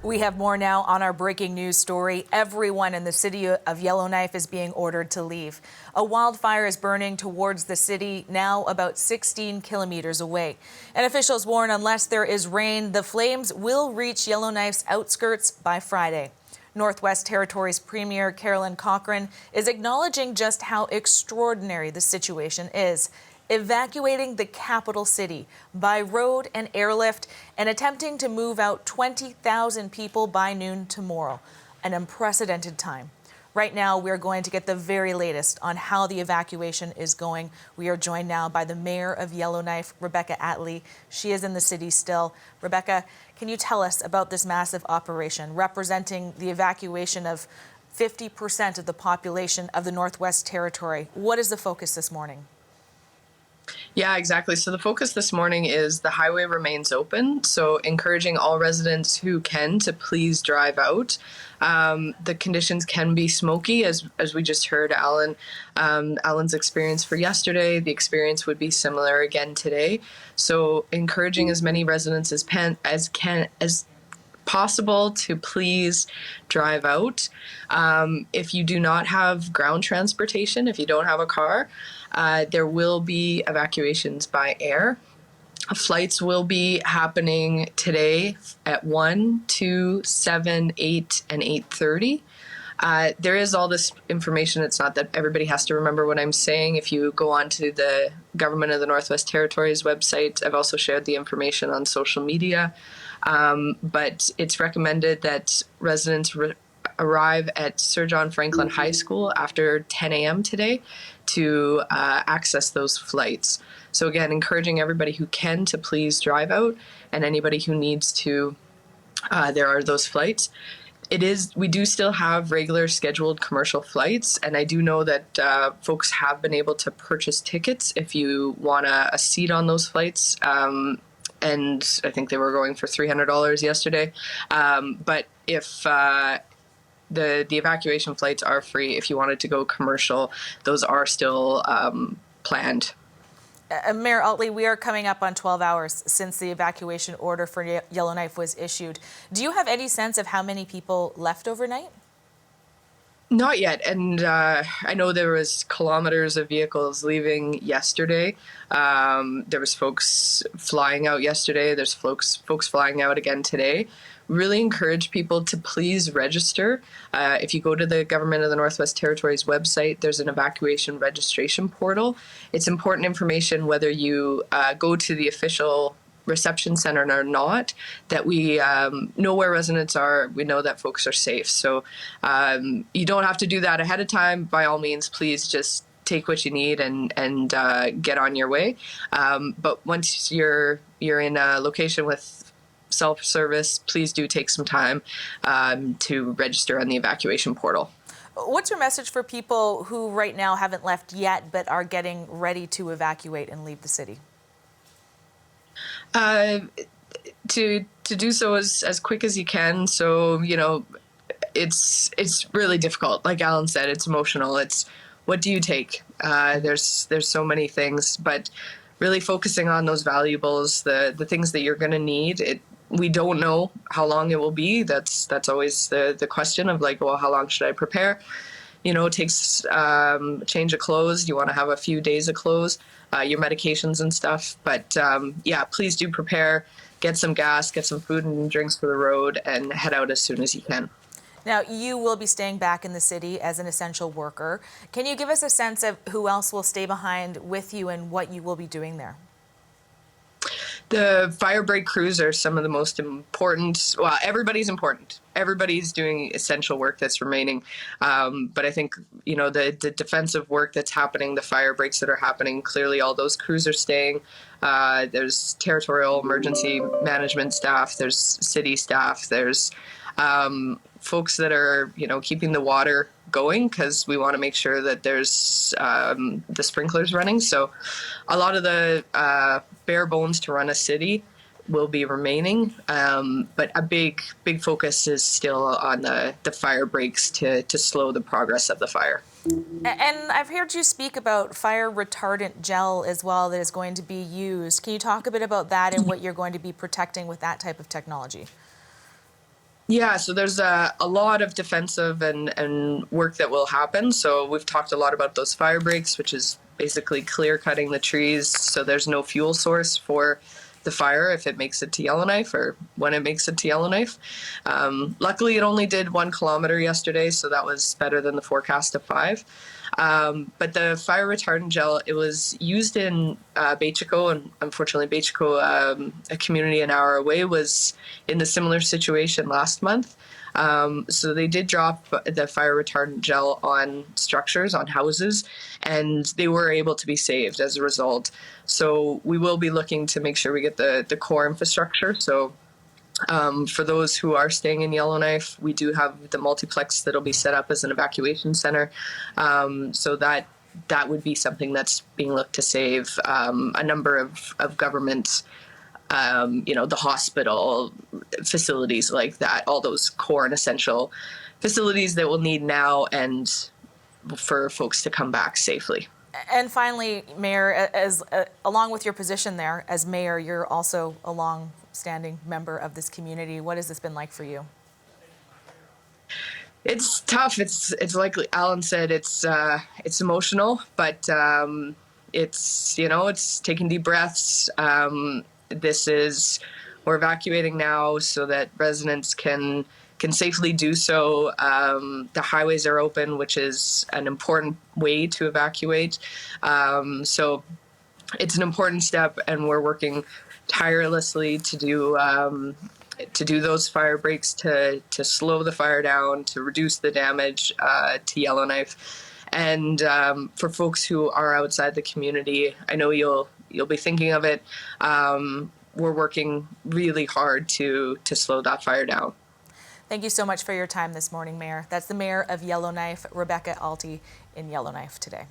We have more now on our breaking news story. Everyone in the city of Yellowknife is being ordered to leave. A wildfire is burning towards the city, now about 16 kilometers away. And officials warn unless there is rain, the flames will reach Yellowknife's outskirts by Friday. Northwest Territories Premier Carolyn Cochrane is acknowledging just how extraordinary the situation is, evacuating the capital city by road and airlift and attempting to move out 20,000 people by noon tomorrow. An unprecedented time. Right now, we're going to get the very latest on how the evacuation is going. We are joined now by the mayor of Yellowknife, Rebecca Alty. She is in the city still. Rebecca, can you tell us about this massive operation representing the evacuation of 50% of the population of the Northwest Territory? What is the focus this morning? Yeah, exactly. So the focus this morning is the highway remains open, so encouraging all residents who can to please drive out. The conditions can be smoky, as we just heard Alan's experience for yesterday. The experience would be similar again today. So encouraging as many residents as possible to please drive out. If you do not have ground transportation, if you don't have a car, there will be evacuations by air. Flights will be happening today at 1, 2, 7, 8, and 8:30. There is all this information. It's not that everybody has to remember what I'm saying. If you go onto the Government of the Northwest Territories website, I've also shared the information on social media. But it's recommended that residents arrive at Sir John Franklin High School after 10 a.m. today to access those flights. So again, encouraging everybody who can to please drive out, and anybody who needs to, there are those flights. We do still have regular scheduled commercial flights, and I do know that folks have been able to purchase tickets if you want a seat on those flights. And I think they were going for $300 yesterday. But if the evacuation flights are free, if you wanted to go commercial, those are still planned. Mayor Alty, we are coming up on 12 hours since the evacuation order for Yellowknife was issued. Do you have any sense of how many people left overnight? Not yet, and I know there was kilometers of vehicles leaving yesterday. There was folks flying out yesterday. There's folks flying out again today. Really encourage people to please register. If you go to the Government of the Northwest Territories website, there's an evacuation registration portal. It's important information whether you go to the official reception center or not, that we know where residents are. We know that folks are safe. So you don't have to do that ahead of time. By all means, please just take what you need and get on your way. But once you're in a location with self-service, please do take some time to register on the evacuation portal. What's your message for people who right now haven't left yet but are getting ready to evacuate and leave the city? To do so as quick as you can. So, you know, it's really difficult. Like Alan said, it's emotional. It's what do you take? There's so many things, but really focusing on those valuables, the things that you're going to need. We don't know how long it will be. That's always the question of like, well, how long should I prepare? You know, it takes change of clothes. You want to have a few days of clothes, your medications and stuff. But yeah, please do prepare. Get some gas, get some food and drinks for the road, and head out as soon as you can. Now, you will be staying back in the city as an essential worker. Can you give us a sense of who else will stay behind with you and what you will be doing there? The fire break crews are some of the most important. Well, everybody's important. Everybody's doing essential work that's remaining. But I think, you know, the defensive work that's happening, the fire breaks that are happening, clearly all those crews are staying. There's territorial emergency management staff. There's city staff. There's folks that are, you know, keeping the water going because we want to make sure that there's the sprinklers running. So a lot of the bare bones to run a city will be remaining, but a big focus is still on the fire breaks to slow the progress of the fire. And I've heard you speak about fire retardant gel as well that is going to be used. Can you talk a bit about that and what you're going to be protecting with that type of technology? Yeah, so there's a lot of defensive and work that will happen. So we've talked a lot about those fire breaks, which is basically clear cutting the trees so there's no fuel source for the fire if it makes it to Yellowknife or when it makes it to Yellowknife. Luckily, it only did 1 kilometer yesterday, so that was better than the forecast of 5. But the fire retardant gel, it was used in Bechico, and unfortunately Bechico, a community an hour away, was in a similar situation last month. So they did drop the fire retardant gel on structures, on houses, and they were able to be saved as a result. So we will be looking to make sure we get the core infrastructure. So for those who are staying in Yellowknife, we do have the multiplex that'll be set up as an evacuation center. So that would be something that's being looked to save a number of government, the hospital facilities like that, all those core and essential facilities that we'll need now and for folks to come back safely. And finally, Mayor, as along with your position there as mayor, you're also a long-standing member of this community. What has this been like for you? It's tough. It's like Alan said. It's emotional, but it's taking deep breaths. We're evacuating now so that residents can safely do so. The highways are open, which is an important way to evacuate. So it's an important step, and we're working tirelessly to do those fire breaks to slow the fire down, to reduce the damage to Yellowknife. And for folks who are outside the community, I know you'll be thinking of it. We're working really hard to slow that fire down. Thank you so much for your time this morning, Mayor. That's the mayor of Yellowknife, Rebecca Alty, in Yellowknife today.